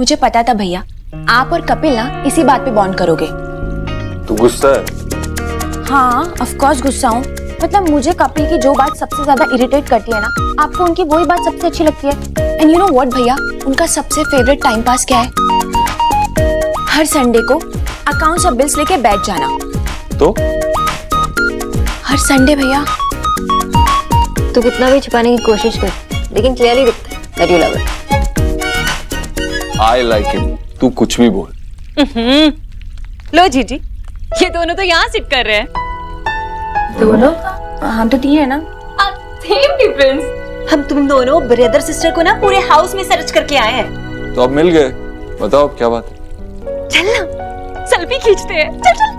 मुझे पता था भैया, आप और कपिल ना इसी बात पे बॉन्ड करोगे। तू गुस्सा है? हाँ ऑफ कोर्स गुस्सा हूँ। मतलब मुझे कपिल की जो बात सबसे ज्यादा इरिटेट करती है ना, आपको उनकी वही बात सबसे अच्छी लगती है। एंड यू नो व्हाट भैया, उनका सबसे फेवरेट टाइम पास क्या है? हर संडे को अकाउंट्स और बिल्स लेके बैठ जाना। तो हर संडे भैया। तू कितना भी छुपाने की कोशिश कर, लेकिन क्लियरली दिखता है that you love it. I like him. तू कुछ भी बोल। लो जीजी, ये दोनों तो यहाँ सिट कर रहे हैं। दोनों? हम तो तीन है ना। Same difference. हम तुम दोनों ब्रदर सिस्टर को ना पूरे हाउस में सर्च करके आए हैं। तो अब मिल गए, बताओ अब क्या बात है? चल ना सेल्फी खींचते हैं। चल चल।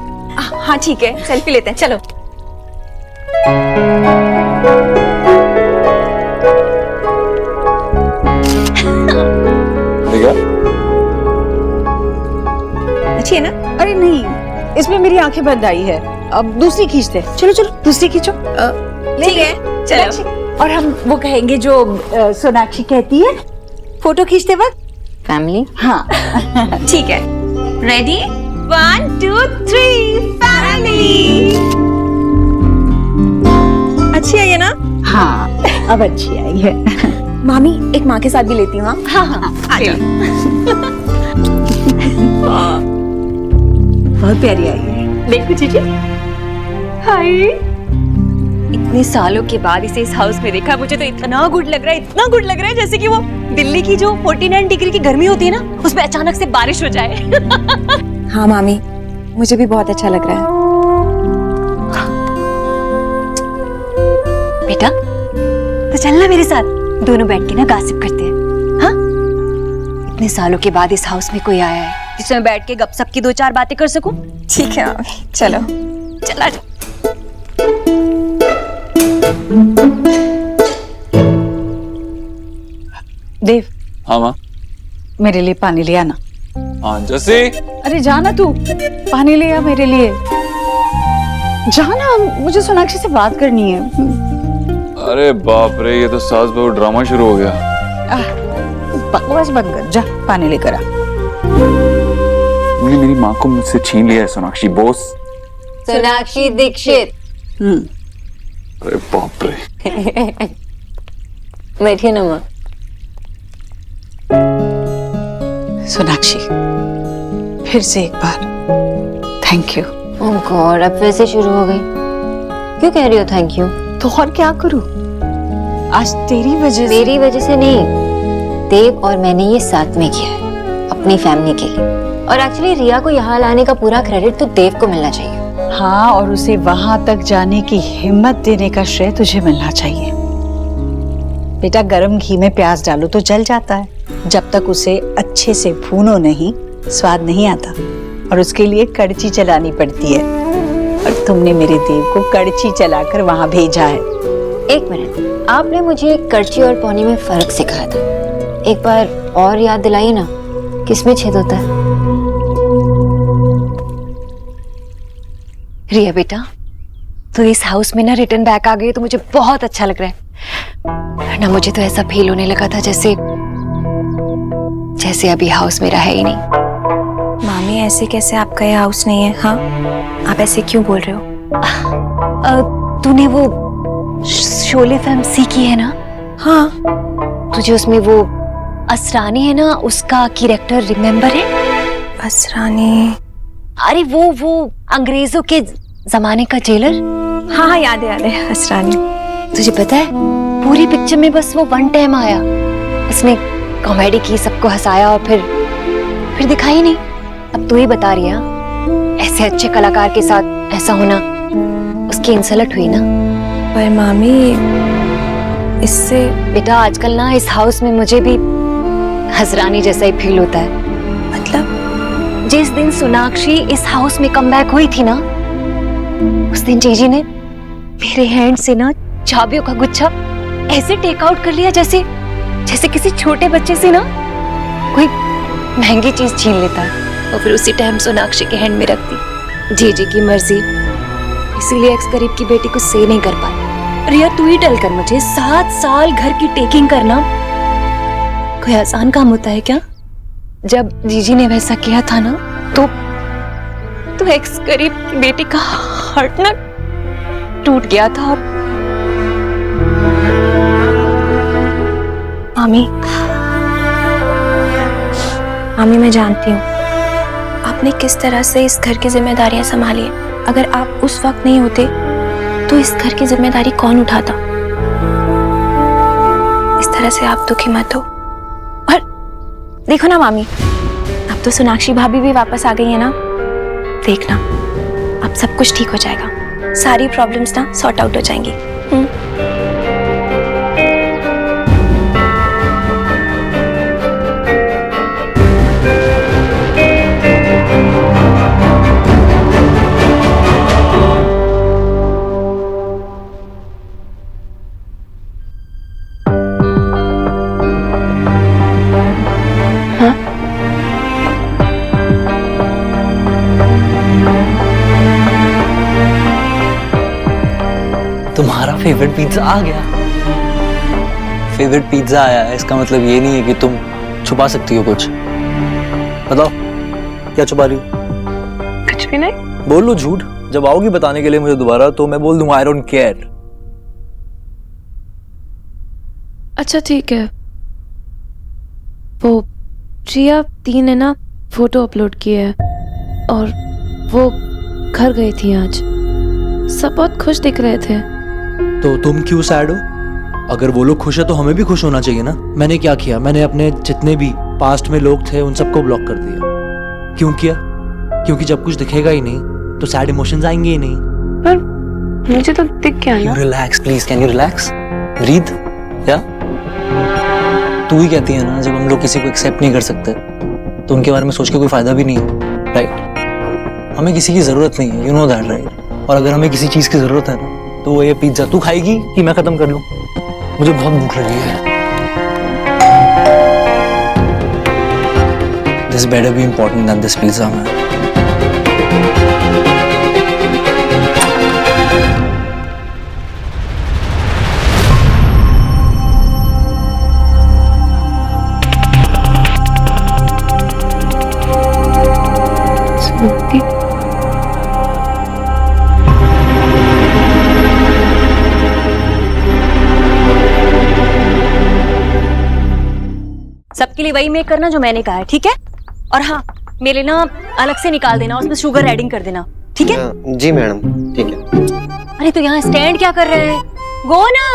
हाँ ठीक है, सेल्फी लेते हैं, चलो। अच्छी है ना? अरे नहीं, इसमें मेरी आंखें बंद आई है। अब दूसरी खींचते हैं। चलो चलो दूसरी खींचो। ठीक है चलो। और हम वो कहेंगे जो सोनाक्षी कहती है फोटो खींचते वक्त, फैमिली। हाँ ठीक है, रेडी 1 2 3 फैमिली। अच्छी है ये ना? हाँ अब अच्छी आई है। मामी एक माँ के साथ भी लेती हूँ। हाँ हाँ आ जाओ। बहुत प्यारी आई है। देखो जीजी। हाय, इतने सालों के बाद इसे इस हाउस में देखा, मुझे तो इतना गुड लग रहा है, इतना गुड लग रहा है जैसे कि वो दिल्ली की जो 49 डिग्री की गर्मी होती है ना, उसमें अचानक से बारिश हो जाए। हाँ मामी, मुझे भी बहुत अच्छा लग रहा है। बेटा तो चलना मेरे साथ, दोनों बैठ के ना गॉसिप करते हैं। हाँ, इतने सालों के बाद इस हाउस में कोई आया है जिसमें बैठ के गपशप की 2-4 बातें कर सकूं। ठीक है मामी, चलो। चला जा। देव, हाँ माँ। मेरे लिए पानी ले आना। हाँ जैसे। अरे जाना, तू पानी ले आ मेरे लिए। जाना, मुझे सोनाक्षी से बात करनी है। अरे बाप रे, ये तो सास बहू ड्रामा शुरू हो गया। बकवास बंद कर, जा पानी लेकर आ। तुमने मेरी माँ को मुझसे छीन लिया है सोनाक्षी बोस। सोनाक्षी दीक्षित। अरे बाप रे। बैठिए ना माँ। सोनाक्षी, फिर से एक बार थैंक यू। ओह गॉड, अब फिर से शुरू हो गई। क्यों कह रही हो थैंक यू? तो और क्या करूं? आज तेरी वजह से। मेरी वजह से नहीं, देव और मैंने ये साथ में किया है अपनी फैमिली के लिए। और एक्चुअली रिया को यहाँ लाने का पूरा क्रेडिट तो देव को मिलना चाहिए। हाँ, और उसे वहां तक जाने की हिम्मत देने का श्रेय तुझे मिलना चाहिए। बेटा, गरम घी में प्याज डालो तो जल जाता है, जब तक उसे अच्छे से भूनो नहीं स्वाद नहीं आता। और उसके लिए कड़ची चलानी पड़ती है, और तुमने मेरे देव को कड़ची चलाकर वहां भेजा है। एक मिनट, आपने मुझे कड़ची और पौनी में फर्क सिखाया था, एक बार और याद दिलाइए ना, किसमें छेद होता है? रिया बेटा, तो इस हाउस में ना रिटर्न बैक आ गई तो मुझे बहुत अच्छा लग रहा है। वरना मुझे तो ऐसा फील होने लगा था जैसे अभी हाउस मेरा है ही नहीं। मामी ऐसे कैसे आपका ये हाउस नहीं है? हाँ, आप ऐसे क्यों बोल रहे हो? तूने वो शोले फिल्म सीखी है ना? हाँ। तुझे उसमें वो असरानी है ना, उसका कैरेक्टर रिमेम्बर है? असरानी? अरे वो अंग्रेजों के जमाने का जेलर। हाँ हाँ याद है असरानी। तुझे पता है पूरी पिक्चर में बस वो वन टाइम आया, उसने कॉमेडी की, सबको हंसाया और फिर दिखा ही नहीं। अब तू ही बता रही है, ऐसे अच्छे कलाकार के साथ ऐसा होना, उसकी इंसल्ट हुई ना। पर मामी इससे। बेटा आजकल ना इस हाउस में मुझे भी हजरानी जैसा ही फील होता है। मतलब? जिस दिन सोनाक्षी इस हाउस में कमबैक हुई थी ना, उस दिन जीजी ने मेरे हैंड से ना चाबियों का गुच्छा ऐसे टेक आउट कर लिया जैसे किसी छोटे बच्चे से ना कोई महंगी चीज छीन लेता है, और फिर उसी टाइम सोनाक्षी के हैंड में रख दी। जीजी की मर्जी, इसीलिए एक्स करीब की बेटी को से नहीं कर पाई। रिया तू ही टल कर मुझे 7 साल घर की टेकिंग करना कोई आसान काम होता है क्या? जब जीजी ने वैसा किया था ना तो एक्स गरीब की बेटी का हार्ट ना टूट गया था। और मामी मैं जानती हूँ आपने किस तरह से इस घर की जिम्मेदारियां संभाली है। अगर आप उस वक्त नहीं होते तो इस घर की जिम्मेदारी कौन उठाता। इस तरह से आप दुखी मत हो। और देखो ना मामी, अब तो सोनाक्षी भाभी भी वापस आ गई है ना। देखना अब सब कुछ ठीक हो जाएगा, सारी प्रॉब्लम्स ना सॉर्ट आउट हो जाएंगी। तुम्हारा फेवरेट पिज्जा आ गया। फेवरेट पिज्जा आया है, इसका मतलब ये नहीं है कि तुम छुपा सकती हो कुछ। बताओ क्या छुपा रही हो? कुछ भी नहीं। बोल लो झूठ। जब आओगी बताने के लिए मुझे दोबारा तो मैं बोल दूंगा आई डोंट केयर। अच्छा ठीक है, वो रिया 3 ने ना फोटो अपलोड किए है और वो घर गई थी आज। सब बहुत खुश दिख रहे थे। तो तुम क्यों सैड हो? अगर वो लोग खुश है तो हमें भी खुश होना चाहिए ना। मैंने क्या किया? मैंने अपने जितने भी पास्ट में लोग थे उन सबको ब्लॉक कर दिया। क्यों किया? क्योंकि जब कुछ दिखेगा ही नहीं तो सैड इमोशंस आएंगे ही नहीं। पर मुझे तो दिख गया ना। Relax please, can you relax? Breathe. या तू ही कहती है ना जब हम लोग किसी को एक्सेप्ट नहीं कर सकते तो उनके बारे में सोच के कोई फायदा भी नहीं है, राइट? हमें किसी की जरूरत नहीं है, यू नो दैट, राइट? और अगर हमें किसी चीज की जरूरत है ना तो वो ये पिज्जा तू खाएगी कि मैं खत्म कर लूं? मुझे बहुत भूख लगी है। This better be important than this pizza man. सबके लिए वही मेक करना जो मैंने कहा है, ठीक है? और हाँ, मेरे ना अलग से निकाल देना, उसमें शुगर एडिंग कर देना, ठीक है? जी मैडम, ठीक है। अरे तो यहाँ स्टैंड क्या कर रहे हैं? गो ना।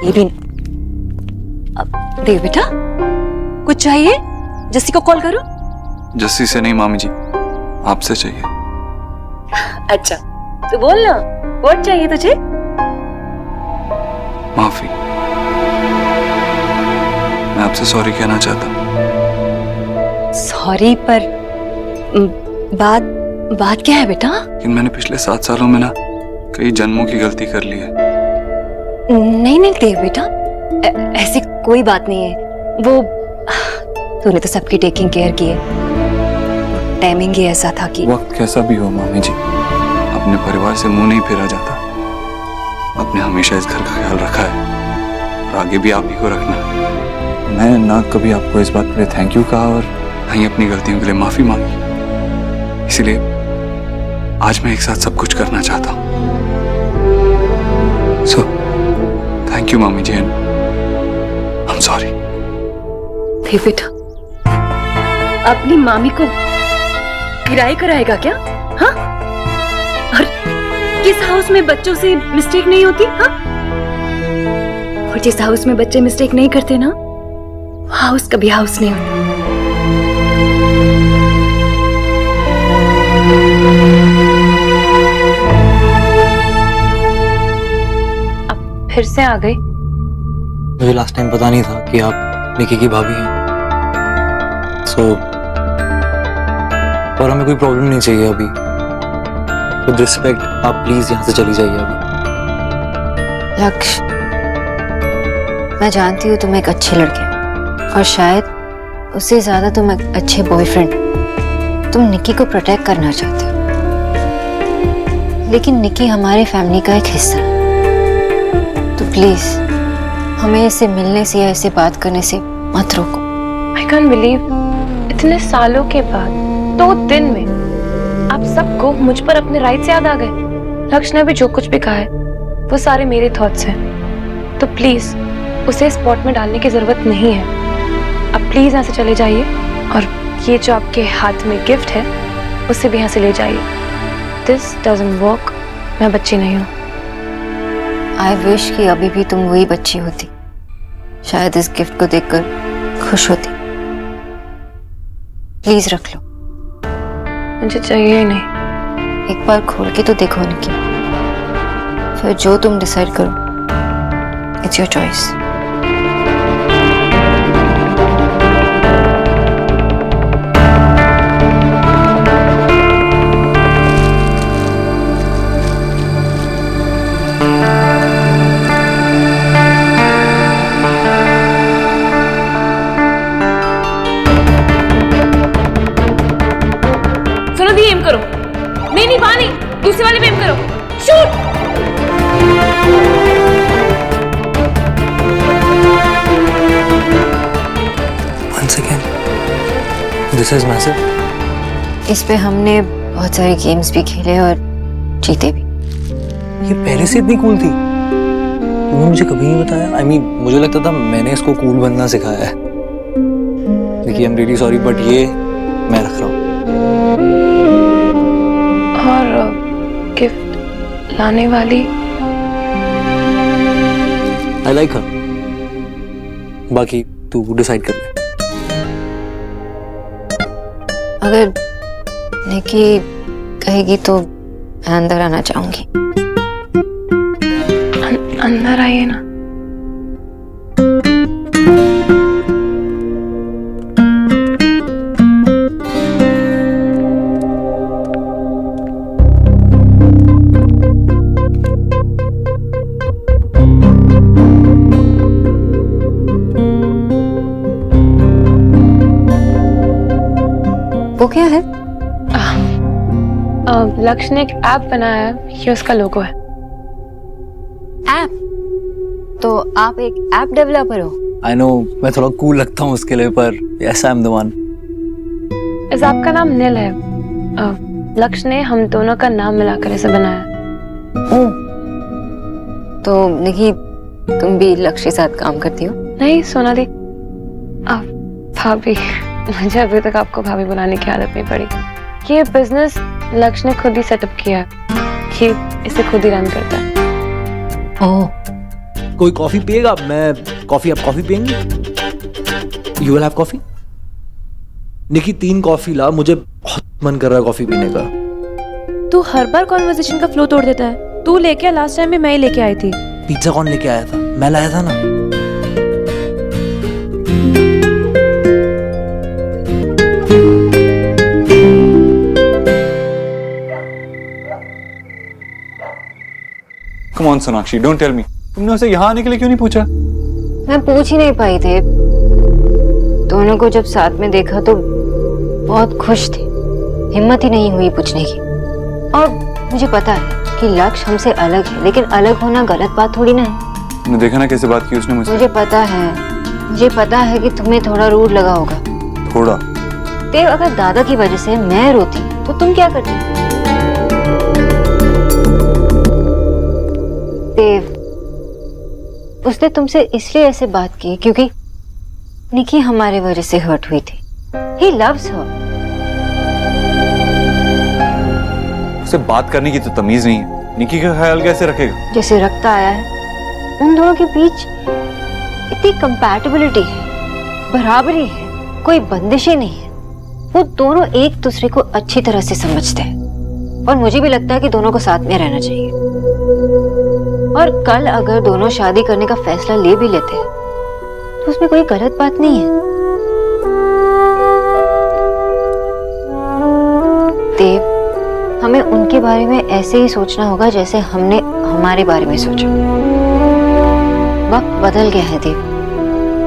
ये भी अब देव बेटा, कुछ चाहिए? जस्सी को कॉल करो। जस्सी से नहीं मामी जी, आपसे चाहिए। अच्छा तो बोल ना, व्हाट चाहिए तुझे? माफी, मैं आपसे सॉरी कहना चाहता हूँ। सॉरी पर बात क्या है बेटा? लेकिन मैंने पिछले 7 सालों में ना कई जन्मों की गलती कर ली है। नहीं नहीं देव बेटा, ऐसी कोई बात नहीं है। वो तूने तो सबकी टेकिंग केयर की है, टाइमिंग ही ऐसा था कि वक्त कैसा भी हो मामी जी, अपने परिवार से मुंह नहीं फेरा जाता। आपने हमेशा इस घर का ख्याल रखा है और आगे भी आप ही को रखना है। मैं ना कभी आपको इस बात के लिए थैंक यू कहा और ना ही अपनी गलतियों के लिए माफी मांगी। इसलिए आज मैं एक साथ सब कुछ करना चाहता हूँ। सो थैंक यू मामी जी एंड आई एम सॉरी। बेटा, अपनी मामी को किराए कराएगा क्या? हाँ? और किस हाउस में बच्चों से मिस्टेक नहीं होती? हाँ? और जिस हाउस में बच्चे मिस्टेक नहीं करते ना, हाउस कभी हाउस नहीं होता। अब फिर से आ गई। मुझे लास्ट टाइम पता नहीं था कि आप निकी की भाभी हैं। और हमें कोई प्रॉब्लम नहीं चाहिए अभी। विद रिस्पेक्ट आप प्लीज यहाँ से चली जाइए अभी। लक्ष्य, मैं जानती हूँ तुम एक अच्छे लड़के और शायद उससे ज्यादा तुम एक अच्छे बॉयफ्रेंड। तुम निकी को प्रोटेक्ट करना चाहते हो, लेकिन निकी हमारे फैमिली का एक हिस्सा है। तो प्लीज हमें इसे मिलने से या इसे बात करने से मत रोको। आई कैन बिलीव इतने सालों के बाद 2 दिन में आप सबको मुझ पर अपने राइट से याद आ गए। लक्ष्य ने भी जो कुछ भी कहा है वो सारे मेरे थॉट्स हैं, तो प्लीज उसे स्पॉट में डालने की जरूरत नहीं है। अब प्लीज यहाँ से चले जाइए और ये जो आपके हाथ में गिफ्ट है उसे भी यहाँ से ले जाइए। This doesn't work. मैं बच्ची नहीं हूँ। आई विश कि अभी भी तुम वही बच्ची होती, शायद इस गिफ्ट को देखकर खुश होती। प्लीज रख लो। मुझे चाहिए ही नहीं। एक बार खोल के तो देखो उनकी, फिर जो तुम डिसाइड करो, इट्स योर चॉइस। सुनो दी, एम करो। नहीं वहां नहीं, दूसरे वाले पे एम करो। Shoot. Once again, this is massive. इस पे हमने बहुत सारे गेम्स भी खेले और जीते भी। ये पहले से इतनी कूल थी, तुमने मुझे कभी नहीं बताया। I mean, मुझे लगता था मैंने इसको कूल बनना सिखाया है। देखिए, I'm really sorry, but ये मैं रख रहा हूँ। और गिफ्ट लाने वाली I like her. बाकी तू डिसाइड कर ले। अगर निकी कहेगी तो मैं अंदर आना चाहूंगी। अंदर आइए ना। वो क्या है? लक्ष्य ने एक ऐप बनाया है, ये उसका लोगो है। ऐप? तो आप एक ऐप डेवलपर हो? I know, मैं थोड़ा कूल लगता हूँ उसके लिए, पर yes, I'm the one. इस ऐप का नाम नील है। लक्ष्य ने हम दोनों का नाम मिलाकर इसे बनाया। ओह, तो निकी तुम भी लक्ष्य के साथ काम करती हो? नहीं सोनाली, भाभी। मुझे अभी तक आपको भाभी बुलाने की आदत नहीं पड़ी। ये बिजनेस लक्ष्य ने खुद ही सेटअप किया है, ये इसे खुद ही रन करता है। ओह, कोई कॉफी पिएगा? मैं कॉफी, आप कॉफी पियेंगे? You will have coffee? Nikki 3 coffee ला, मुझे बहुत मन कर रहा है कॉफी पीने का। तू हर बार कॉन्वर्सेशन का फ्लो तोड़ देता है। तू लेके लास्ट टाइम भी मैं ही लेके आई थी। पिज्जा कौन लेके आया था? मैं लाया था ना। Come on, Sonakshi, don't tell me. तुमने उसे यहाँ आने के लिए क्यों नहीं पूछा? मैं पूछ ही नहीं पाई थी। दोनों को जब साथ में देखा तो बहुत खुश थे, हिम्मत ही नहीं हुई पूछने की। और मुझे पता है कि लक्ष्य हमसे अलग है, लेकिन अलग होना गलत बात थोड़ी ना है। तुमने देखा ना कैसे बात की उसने मुझसे? मुझे पता है कि तुम्हें थोड़ा रूड लगा होगा। थोड़ा? देव, अगर दादा की वजह से मैं रोती तो तुम क्या करती? देव, उसने तुमसे इसलिए ऐसे बात की क्योंकि निकी हमारे वजह से हर्ट हुई थी। He loves her. उसे बात करने की तो तमीज नहीं है। निकी का ख्याल कैसे रखेगा? जैसे रखता आया है, उन दोनों के बीच इतनी कंपैटिबिलिटी है, बराबरी है, कोई बंदिश ही नहीं है। वो दोनों एक दूसरे को अच्छी तरह से समझते हैं और मुझे भी लगता है कि दोनों को साथ में रहना चाहिए। और कल अगर दोनों शादी करने का फैसला ले भी लेते हैं तो उसमें कोई गलत बात नहीं है। देव, हमें उनके बारे में ऐसे ही सोचना होगा जैसे हमने हमारे बारे में सोचा। वक्त बदल गया है देव,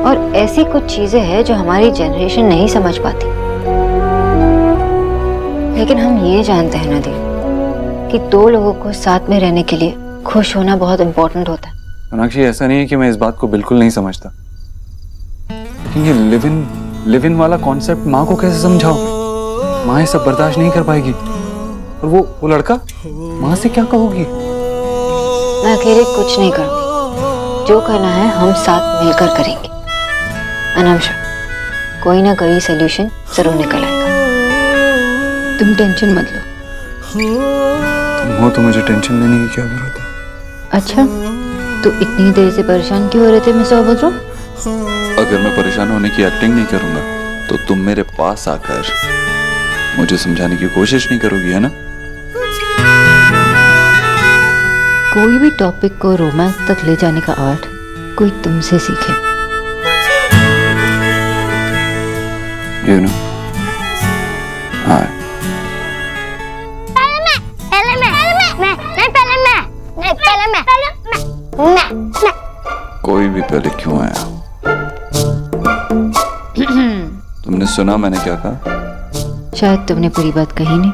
और ऐसी कुछ चीजें हैं जो हमारी जनरेशन नहीं समझ पाती। लेकिन हम ये जानते हैं ना देव कि 2 लोगों को साथ में रहने के लिए खुश होना बहुत इंपॉर्टेंट होता है। सोनाक्षी, ऐसा नहीं है कि मैं इस बात को बिल्कुल नहीं समझता, लेकिन ये लिव इन लिव इन वाला कॉन्सेप्ट माँ को कैसे समझाओगे? माँ ये सब बर्दाश्त नहीं कर पाएगी। और वो लड़का, माँ से क्या कहोगी? मैं अकेले कुछ नहीं करूंगी, जो करना है हम साथ मिलकर करेंगे। अनामिशा, कोई ना कोई सोल्यूशन जरूर निकल आएगा, तुम टेंशन मत लो। तुम हो तो मुझे टेंशन लेने की क्या जरूरत है? अच्छा, तो इतनी देर से परेशान क्यों हो रहे थे मिस्टर अबोत्रो? अगर मैं परेशान होने की एक्टिंग नहीं करूंगा तो तुम मेरे पास आकर मुझे समझाने की कोशिश नहीं करोगी, है ना? कोई भी टॉपिक को रोमांस तक ले जाने का आर्ट कोई तुमसे सीखे। You know? हाँ। कोई भी पहले क्यों आया? तुमने सुना मैंने क्या कहा? शायद तुमने पूरी बात कही नहीं।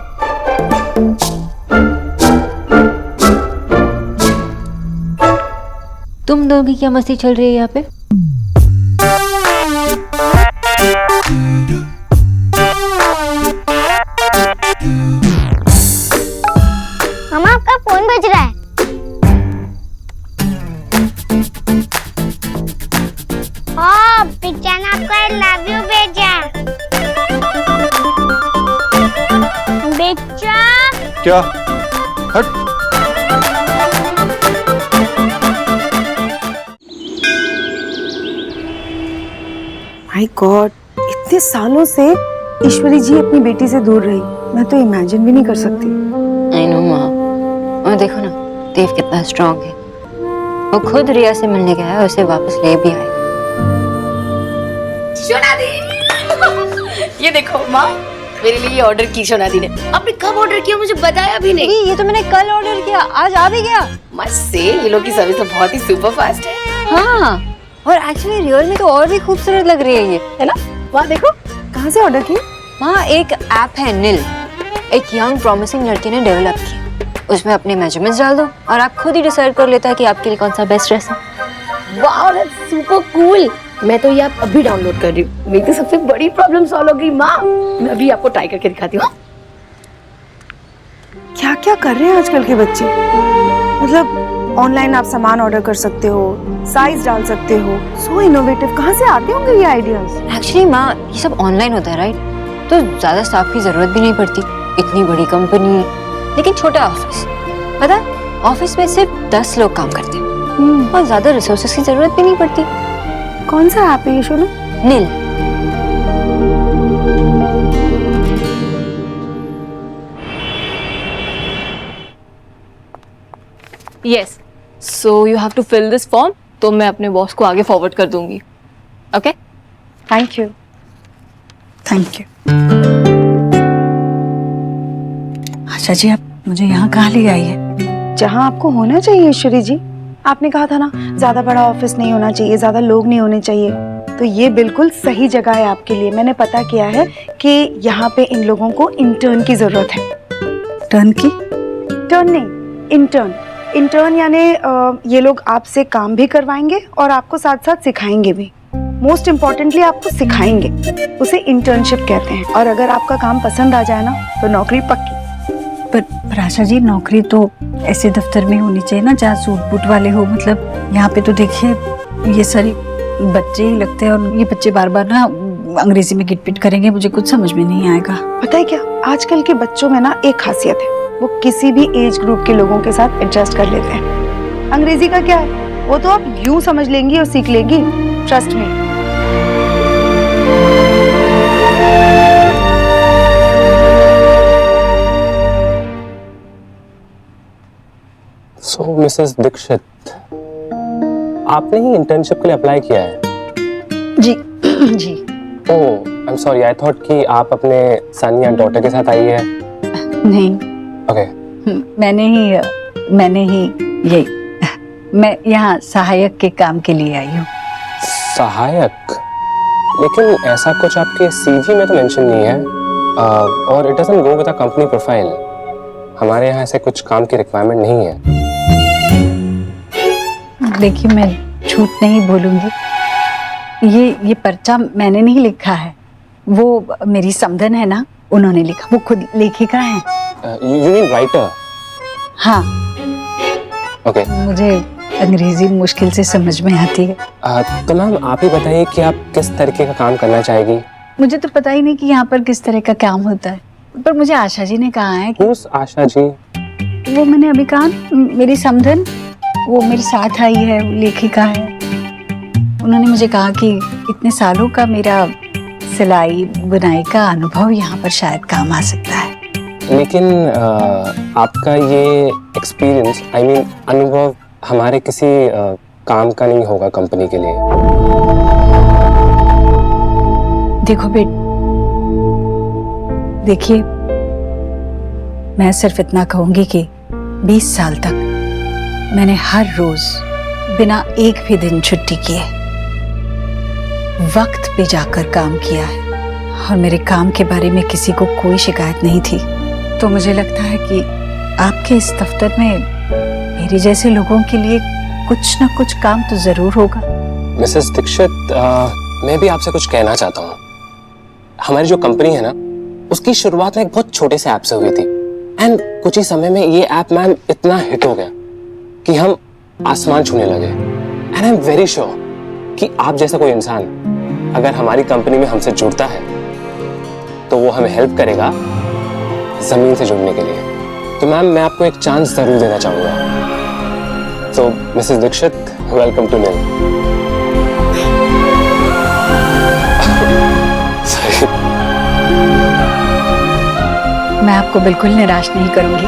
तुम दोनों की क्या मस्ती चल रही है यहाँ पे? मामा, आपका फोन बज रहा है। पिक्चर ने आपको आई लव यू भेजा। बेचा क्या? हट। माय गॉड, इतने सालों से ईश्वरी जी अपनी बेटी से दूर रही, मैं तो इमेजिन भी नहीं कर सकती। आई नो माँ, और देखो ना देव कितना स्ट्रांग है, वो खुद रिया से मिलने गया है, उसे वापस ले भी आए। सोना दी ये देखो माँ, मेरे लिए ऑर्डर की सोना दी ने। आपने कब ऑर्डर किया मुझे बताया भी नहीं। ये तो मैंने कल ऑर्डर किया, आज आ भी गया। मस्त से, ये लोग की सर्विस तो बहुत ही सुपर फास्ट है। हाँ, और एक्चुअली रियल में तो और भी खूबसूरत लग रही है ये, है ना? वहाँ देखो, कहाँ से ऑर्डर की? वहाँ एक ऐप है निल, एक यंग प्रॉमिसिंग लड़की ने डेवलप की। उसमें अपने मेजरमेंट्स डाल दो और आप खुद ही डिसाइड कर लेता है कि आपके लिए कौन सा बेस्ट ड्रेस है। Wow, that's super cool. मैं तो ये ऐप अभी डाउनलोड कर रही हूँ। मेरी तो सबसे बड़ी प्रॉब्लम सॉल्व हो गई माँ। मैं अभी आपको ट्राई करके दिखाती हूँ। क्या क्या कर रहे हैं आजकल के बच्चे? मतलब ऑनलाइन आप सामान ऑर्डर कर सकते हो, साइज डाल सकते हो, सो इनोवेटिव। कहाँ से आते होंगे ये आइडियाज? एक्चुअली माँ, ये सब ऑनलाइन होता है राइट, तो ज्यादा स्टाफ की जरूरत भी नहीं पड़ती। इतनी बड़ी कंपनी लेकिन छोटा ऑफिस, पता है ऑफिस में सिर्फ 10 लोग काम करते हैं और ज्यादा रिसोर्सेज की जरूरत भी नहीं पड़ती। कौन सा ऐप है ये Sonu? Nil. Yes, so you have to fill this form, तो मैं अपने बॉस को आगे फॉरवर्ड कर दूंगी। Okay, thank you. Thank you. अच्छा जी, आप मुझे यहाँ कहाँ ले आई है? जहाँ आपको होना चाहिए ईश्वरी जी। आपने कहा था ना ज्यादा बड़ा ऑफिस नहीं होना चाहिए, ज्यादा लोग नहीं होने चाहिए, तो ये बिल्कुल सही जगह है आपके लिए। मैंने पता किया है कि यहाँ पे इन लोगों को इंटर्न की जरूरत है। टर्न की? टर्न नहीं, इंटर्न। इंटर्न यानी ये लोग आपसे काम भी करवाएंगे और आपको साथ साथ सिखाएंगे भी। मोस्ट इम्पोर्टेंटली आपको सिखाएंगे, उसे इंटर्नशिप कहते हैं। और अगर आपका काम पसंद आ जाए ना तो नौकरी पक्की। पर आशा जी, नौकरी तो ऐसे दफ्तर में होनी चाहिए ना जहाँ सूट बूट वाले हो। मतलब यहाँ पे तो देखिए ये सारी बच्चे ही लगते हैं और ये बच्चे बार बार ना अंग्रेजी में गिटपिट करेंगे, मुझे कुछ समझ में नहीं आएगा। पता है क्या, आजकल के बच्चों में ना एक खासियत है, वो किसी भी एज ग्रुप के लोगों के साथ एडजस्ट कर लेते हैं। अंग्रेजी का क्या है, वो तो आप यूं समझ लेंगी और सीख लेंगी, ट्रस्ट में। So, मिसेस दीक्षित, आपने ही इंटर्नशिप के लिए अप्लाई किया है? जी जी। Oh, I am sorry, I thought कि आप अपने सन या डॉटर के साथ आई है। नहीं, ओके। मैंने ही ये मैं यहाँ सहायक के काम के लिए आई हूँ। सहायक? लेकिन ऐसा कुछ आपके सीवी में तो मेंशन नहीं है, और it doesn't go with a company profile. हमारे यहाँ ऐसे कुछ काम की रिक्वायरमेंट नहीं है। देखिए, मैं झूठ नहीं बोलूंगी, ये पर्चा मैंने नहीं लिखा है। वो मेरी समधन है ना, उन्होंने लिखा। वो खुद लेखिका है। You mean writer? हाँ, ओके। मुझे अंग्रेजी मुश्किल से समझ में आती है। तो मैम आप ही बताइए कि आप किस तरीके का काम करना चाहेगी? मुझे तो पता ही नहीं कि यहाँ पर किस तरह का काम होता है, पर मुझे आशा जी ने कहा है कि उस आशा जी? वो मैंने अभी कहा, मेरी समधन, वो मेरे साथ आई है, वो लेखिका है। उन्होंने मुझे कहा कि इतने सालों का मेरा सिलाई बुनाई का अनुभव यहाँ पर शायद काम आ सकता है। लेकिन आपका ये एक्सपीरियंस, आई मीन अनुभव, हमारे किसी काम का नहीं होगा कंपनी के लिए। देखो देखिए, मैं सिर्फ इतना कहूंगी कि 20 साल तक मैंने हर रोज बिना एक भी दिन छुट्टी किए वक्त पे जाकर काम किया है, और मेरे काम के बारे में किसी को कोई शिकायत नहीं थी। तो मुझे लगता है कि आपके इस दफ्तर में मेरे जैसे लोगों के लिए कुछ ना कुछ काम तो जरूर होगा। मिसेस दीक्षित, मैं भी आपसे कुछ कहना चाहता हूँ। हमारी जो कंपनी है ना, उसकी शुरुआत में एक बहुत छोटे से ऐप से हुई थी, एंड कुछ ही समय में ये ऐप मैम इतना हिट हो गया कि हम आसमान छूने लगे। And I am very sure कि आप जैसा कोई इंसान अगर हमारी कंपनी में हमसे जुड़ता है तो वो हमें हेल्प करेगा जमीन से जुड़ने के लिए। तो मैम मैं आपको एक चांस जरूर देना चाहूंगा। तो मिसेस दीक्षित, वेलकम टू निल। मैं आपको बिल्कुल निराश नहीं करूंगी।